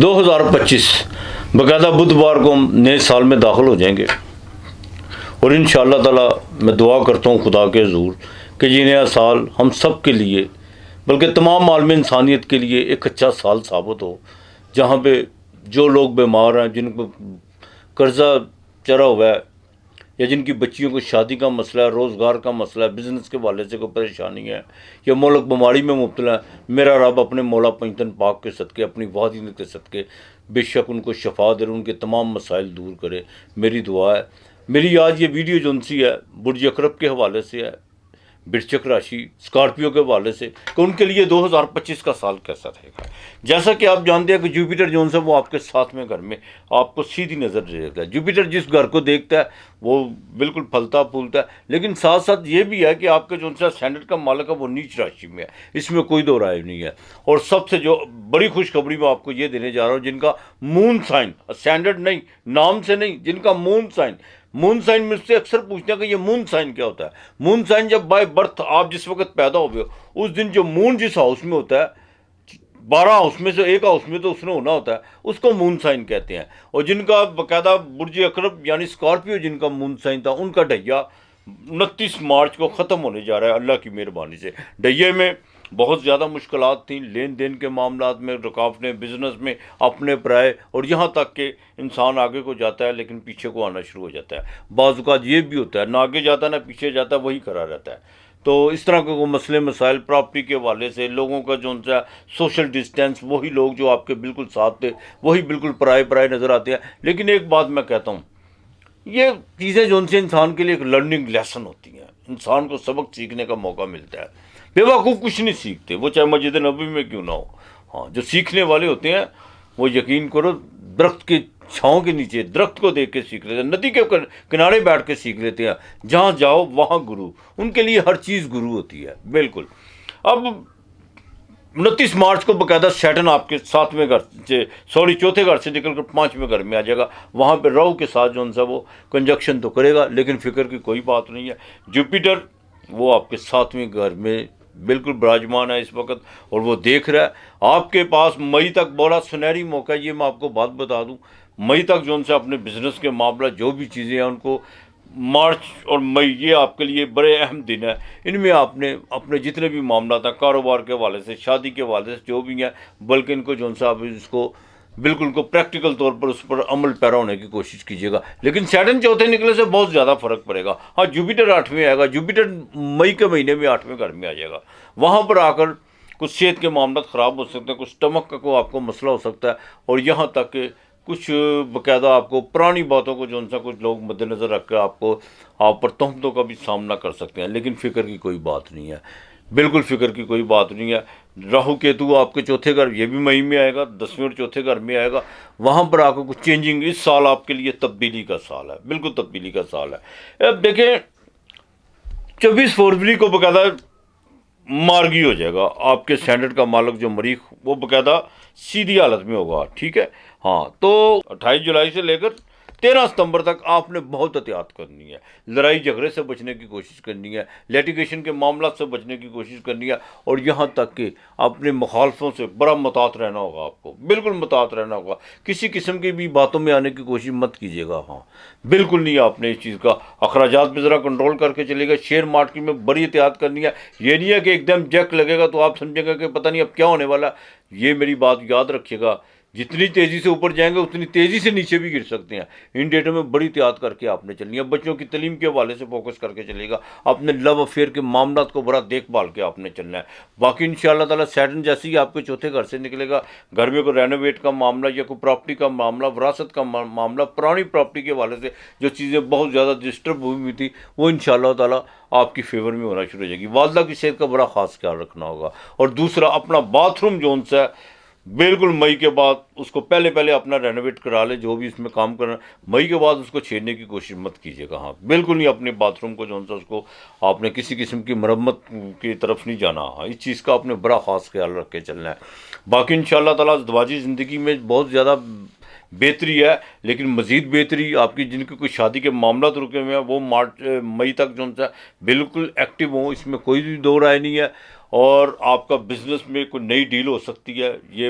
2025 باقاعدہ بدھوار کو ہم نئے سال میں داخل ہو جائیں گے، اور انشاءاللہ تعالی میں دعا کرتا ہوں خدا کے حضور کہ یہ نیا سال ہم سب کے لیے بلکہ تمام عالم انسانیت کے لیے ایک اچھا سال ثابت ہو، جہاں پہ جو لوگ بیمار ہیں، جن کو قرضہ چڑھا ہوا ہے، یا جن کی بچیوں کو شادی کا مسئلہ ہے، روزگار کا مسئلہ ہے، بزنس کے والے سے کوئی پریشانی ہے، یا ملک بیماری میں مبتلا ہے، میرا رب اپنے مولا پنجتن پاک کے صدقے، اپنی وحدانیت کے صدقے بے شک ان کو شفا دے، ان کے تمام مسائل دور کرے، میری دعا ہے۔ میری آج یہ ویڈیو جون سی ہے برج اقرب کے حوالے سے ہے، برچک راشی اسکارپیو کے حوالے سے، کہ ان کے لیے 2025 کا سال کیسا رہے گا۔ جیسا کہ آپ جانتے ہیں کہ جوپیٹر جون سے وہ آپ کے ساتھ میں گھر میں آپ کو سیدھی نظر دیتا ہے۔ جوپیٹر جس گھر کو دیکھتا ہے وہ بالکل پھلتا پھولتا ہے، لیکن ساتھ ساتھ یہ بھی ہے کہ آپ کے جون سا اسٹینڈرڈ کا مالک ہے وہ نیچ راشی میں ہے، اس میں کوئی دو رائے نہیں ہے۔ اور سب سے جو بڑی خوشخبری میں آپ کو یہ دینے جا رہا ہوں، جن کا مون سائن اسٹینڈرڈ نہیں، نام سے نہیں، جن کا مون سائن مجھ سے اکثر پوچھتے ہیں کہ یہ مون سائن کیا ہوتا ہے۔ مون سائن جب بائی برتھ آپ جس وقت پیدا ہوئے ہو، اس دن جو مون جس ہاؤس میں ہوتا ہے، 12 ہاؤس میں سے ایک ہاؤس میں تو اس نے ہونا ہوتا ہے، اس کو مون سائن کہتے ہیں۔ اور جن کا باقاعدہ برج اقرب یعنی اسکارپیو جن کا مون سائن تھا، ان کا ڈہیا 29 مارچ کو ختم ہونے جا رہا ہے اللہ کی مہربانی سے۔ ڈہیے میں بہت زیادہ مشکلات تھیں، لین دین کے معاملات میں رکاوٹیں، بزنس میں اپنے پرائے، اور یہاں تک کہ انسان آگے کو جاتا ہے لیکن پیچھے کو آنا شروع ہو جاتا ہے۔ بعض اوقات یہ بھی ہوتا ہے نہ آگے جاتا نہ پیچھے جاتا، وہی کھڑا رہتا ہے۔ تو اس طرح کے وہ مسئلے مسائل پراپرٹی کے حوالے سے، لوگوں کا جو سا سوشل ڈسٹینس، وہی لوگ جو آپ کے بالکل ساتھ تھے وہی بالکل پرائے نظر آتے ہیں۔ لیکن ایک بات میں کہتا ہوں، یہ چیزیں جو ان سے انسان کے لیے ایک لرننگ لیسن ہوتی ہیں، انسان کو سبق سیکھنے کا موقع ملتا ہے۔ بے وقوف کچھ نہیں سیکھتے، وہ چاہے مسجد نبوی میں کیوں نہ ہو۔ ہاں، جو سیکھنے والے ہوتے ہیں وہ یقین کرو درخت کے چھاؤں کے نیچے درخت کو دیکھ کے سیکھ لیتے ہیں، ندی کے کنارے بیٹھ کے سیکھ لیتے ہیں، جہاں جاؤ وہاں گرو، ان کے لیے ہر چیز گرو ہوتی ہے۔ بالکل۔ اب 29 مارچ کو باقاعدہ سیٹن آپ کے ساتویں گھر سے چوتھے گھر سے نکل کر 5ویں گھر میں آ جائے گا، وہاں پہ راہو کے ساتھ جو سا وہ کنجکشن تو کرے گا، لیکن فکر کی کوئی بات نہیں ہے۔ جوپیٹر وہ آپ کے 7ویں گھر میں بالکل براجمان ہے اس وقت، اور وہ دیکھ رہا ہے آپ کے پاس مئی تک بڑا سنہری موقع ہے۔ یہ میں آپ کو بات بتا دوں، مئی تک جو سے اپنے بزنس کے معاملہ جو بھی چیزیں ہیں ان کو، مارچ اور مئی یہ آپ کے لیے بڑے اہم دن ہیں۔ ان میں آپ نے اپنے جتنے بھی معاملات ہیں کاروبار کے حوالے سے، شادی کے حوالے سے، جو بھی ہیں، بلکہ ان کو جو سا آپ اس کو بالکل کو پریکٹیکل طور پر اس پر عمل پیرا ہونے کی کوشش کیجیے گا۔ لیکن سیٹن چوتھے نکلے سے بہت زیادہ فرق پڑے گا۔ ہاں، جوپیٹر 8ویں آئے گا، جوپیٹر مئی کے مہینے میں 8ویں گھر میں آ جائے گا، وہاں پر آ کر کچھ صحت کے معاملات خراب ہو سکتے ہیں، کچھ اسٹمک کا کو آپ کو مسئلہ ہو سکتا ہے، اور یہاں تک کہ کچھ باقاعدہ آپ کو پرانی باتوں کو جو سا کچھ لوگ مد نظر رکھ کے آپ پر تہمتوں کا بھی سامنا کر سکتے ہیں۔ لیکن فکر کی کوئی بات نہیں ہے، بالکل فکر کی کوئی بات نہیں ہے۔ راہو کیتو آپ کے چوتھے گھر، یہ بھی مئی میں آئے گا، 10ویں اور چوتھے گھر میں آئے گا، وہاں پر آپ کو کچھ چینجنگ، اس سال آپ کے لیے تبدیلی کا سال ہے، بالکل تبدیلی کا سال ہے۔ اب دیکھیں 24 فروری کو باقاعدہ مارگی ہو جائے گا، آپ کے اسٹینڈرڈ کا مالک جو مریخ وہ باقاعدہ سیدھی حالت میں ہوگا، ٹھیک ہے۔ ہاں، تو 28 جولائی سے لے کر 13 ستمبر تک آپ نے بہت احتیاط کرنی ہے، لڑائی جھگڑے سے بچنے کی کوشش کرنی ہے، لیٹیگیشن کے معاملات سے بچنے کی کوشش کرنی ہے، اور یہاں تک کہ اپنے مخالفوں سے بڑا محتاط رہنا ہوگا، آپ کو بالکل محتاط رہنا ہوگا، کسی قسم کی بھی باتوں میں آنے کی کوشش مت کیجیے گا۔ ہاں، بالکل نہیں، آپ نے اس چیز کا اخراجات پہ ذرا کنٹرول کر کے چلے گا۔ شیئر مارکیٹ میں بڑی احتیاط کرنی ہے، یہ نہیں ہے کہ ایک دم جیک لگے گا تو آپ سمجھیں گے کہ پتہ نہیں اب کیا ہونے والا ہے۔ یہ میری بات یاد رکھیے گا، جتنی تیزی سے اوپر جائیں گے اتنی تیزی سے نیچے بھی گر سکتے ہیں۔ ان ڈیٹوں میں بڑی احتیاط کر کے آپ نے چلنی ہے، بچوں کی تعلیم کے حوالے سے فوکس کر کے چلے گا، اپنے لو افیئر کے معاملات کو بڑا دیکھ بھال کے آپ نے چلنا ہے۔ باقی انشاءاللہ تعالیٰ سیٹن جیسے ہی آپ کے چوتھے گھر سے نکلے گا، گھر میں کوئی رینوویٹ کا معاملہ یا کوئی پراپرٹی کا معاملہ، وراثت کا معاملہ، پرانی پراپرٹی کے حوالے سے جو چیزیں بہت زیادہ ڈسٹرب ہوئی تھی، وہ انشاءاللہ تعالیٰ آپ کی فیور میں ہونا شروع ہو جائے گی۔ والدہ کی صحت کا بڑا خاص خیال رکھنا ہوگا۔ اور دوسرا، اپنا باتھ روم جو سا بالکل مئی کے بعد اس کو پہلے اپنا رینوویٹ کرا لے، جو بھی اس میں کام کرنا، مئی کے بعد اس کو چھیڑنے کی کوشش مت کیجیے گا۔ ہاں، بالکل نہیں، اپنے باتھ روم کو جو سا اس کو آپ نے کسی قسم کی مرمت کی طرف نہیں جانا۔ ہاں، اس چیز کا آپ نے بڑا خاص خیال رکھ کے چلنا ہے۔ باقی انشاءاللہ تعالیٰ ازدواجی زندگی میں بہت زیادہ بہتری ہے، لیکن مزید بہتری آپ کی جن کی کوئی شادی کے معاملات رکے ہوئے ہیں وہ مئی تک جو سا بالکل ایکٹیو ہوں، اس میں کوئی بھی دو رائے نہیں ہے۔ اور آپ کا بزنس میں کوئی نئی ڈیل ہو سکتی ہے، یہ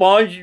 5